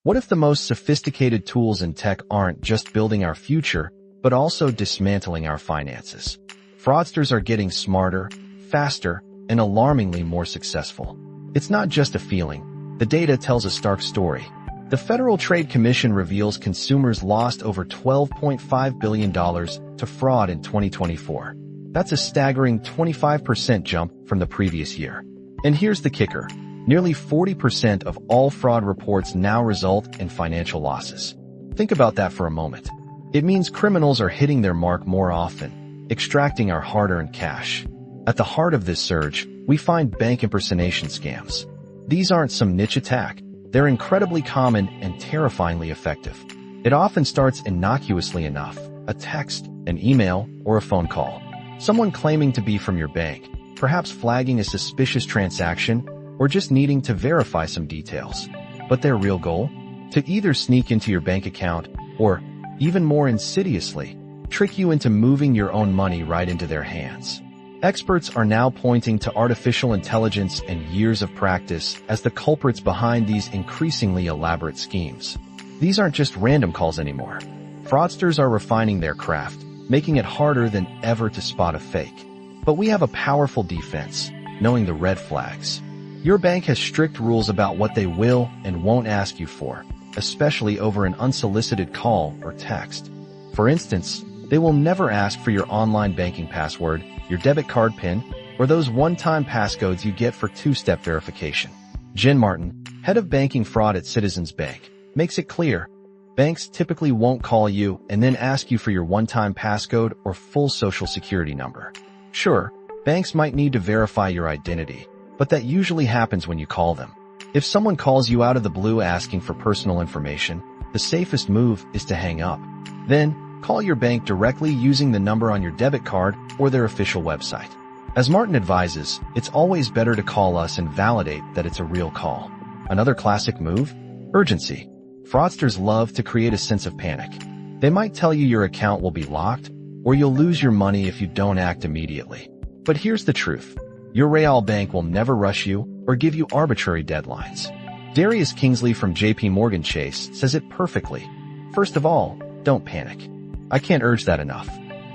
What if the most sophisticated tools in tech aren't just building our future, but also dismantling our finances? Fraudsters are getting smarter, faster, and alarmingly more successful. It's not just a feeling. The data tells a stark story. The Federal Trade Commission reveals consumers lost over $12.5 billion to fraud in 2024. That's a staggering 25% jump from the previous year. And here's the kicker. Nearly 40% of all fraud reports now result in financial losses. Think about that for a moment. It means criminals are hitting their mark more often, extracting our hard-earned cash. At the heart of this surge, we find bank impersonation scams. These aren't some niche attack. They're incredibly common and terrifyingly effective. It often starts innocuously enough: a text, an email, or a phone call. Someone claiming to be from your bank, perhaps flagging a suspicious transaction, or just needing to verify some details. But their real goal? To either sneak into your bank account or, even more insidiously, trick you into moving your own money right into their hands. Experts are now pointing to artificial intelligence and years of practice as the culprits behind these increasingly elaborate schemes. These aren't just random calls anymore. Fraudsters are refining their craft, making it harder than ever to spot a fake. But we have a powerful defense: knowing the red flags. Your bank has strict rules about what they will and won't ask you for, especially over an unsolicited call or text. For instance, they will never ask for your online banking password, your debit card PIN, or those one-time passcodes you get for two-step verification. Jen Martin, head of banking fraud at Citizens Bank, makes it clear: banks typically won't call you and then ask you for your one-time passcode or full social security number. Sure, banks might need to verify your identity, but that usually happens when you call them. If someone calls you out of the blue asking for personal information, the safest move is to hang up. Then, call your bank directly using the number on your debit card or their official website. As Martin advises, it's always better to call us and validate that it's a real call. Another classic move? Urgency. Fraudsters love to create a sense of panic. They might tell you your account will be locked, or you'll lose your money if you don't act immediately. But here's the truth. Your Real bank will never rush you or give you arbitrary deadlines. Darius Kingsley from JP Morgan Chase says it perfectly. First of all, don't panic. I can't urge that enough.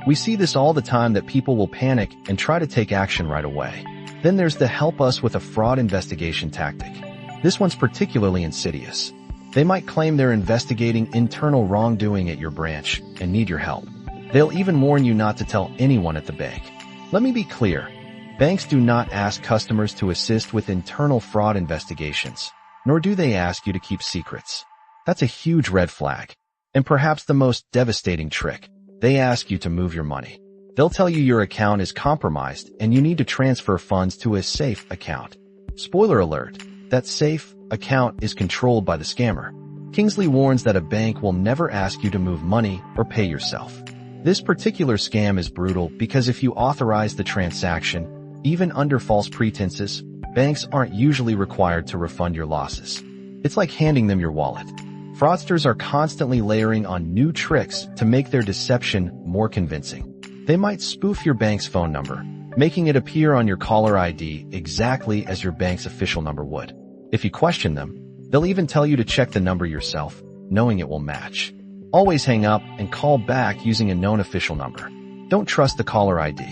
We see this all the time, that people will panic and try to take action right away. Then there's the help us with a fraud investigation tactic. This one's particularly insidious. They might claim they're investigating internal wrongdoing at your branch and need your help. They'll even warn you not to tell anyone at the bank. Let me be clear. Banks do not ask customers to assist with internal fraud investigations, nor do they ask you to keep secrets. That's a huge red flag. And perhaps the most devastating trick: they ask you to move your money. They'll tell you your account is compromised and you need to transfer funds to a safe account. Spoiler alert, that safe account is controlled by the scammer. Kingsley warns that a bank will never ask you to move money or pay yourself. This particular scam is brutal because if you authorize the transaction, even under false pretenses, banks aren't usually required to refund your losses. It's like handing them your wallet. Fraudsters are constantly layering on new tricks to make their deception more convincing. They might spoof your bank's phone number, making it appear on your caller ID exactly as your bank's official number would. If you question them, they'll even tell you to check the number yourself, knowing it will match. Always hang up and call back using a known official number. Don't trust the caller ID.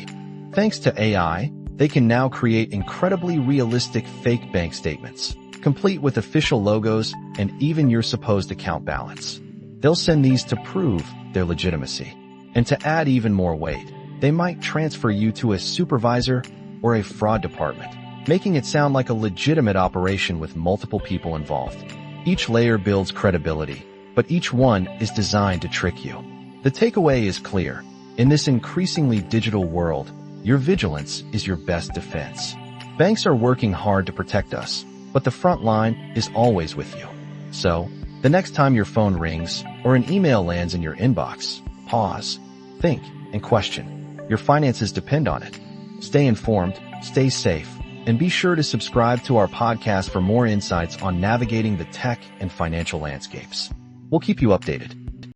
Thanks to AI, they can now create incredibly realistic fake bank statements, complete with official logos and even your supposed account balance. They'll send these to prove their legitimacy. And to add even more weight, they might transfer you to a supervisor or a fraud department, making it sound like a legitimate operation with multiple people involved. Each layer builds credibility, but each one is designed to trick you. The takeaway is clear. In this increasingly digital world, your vigilance is your best defense. Banks are working hard to protect us, but the front line is always with you. So, the next time your phone rings or an email lands in your inbox, pause, think, and question. Your finances depend on it. Stay informed, stay safe, and be sure to subscribe to our podcast for more insights on navigating the tech and financial landscapes. We'll keep you updated.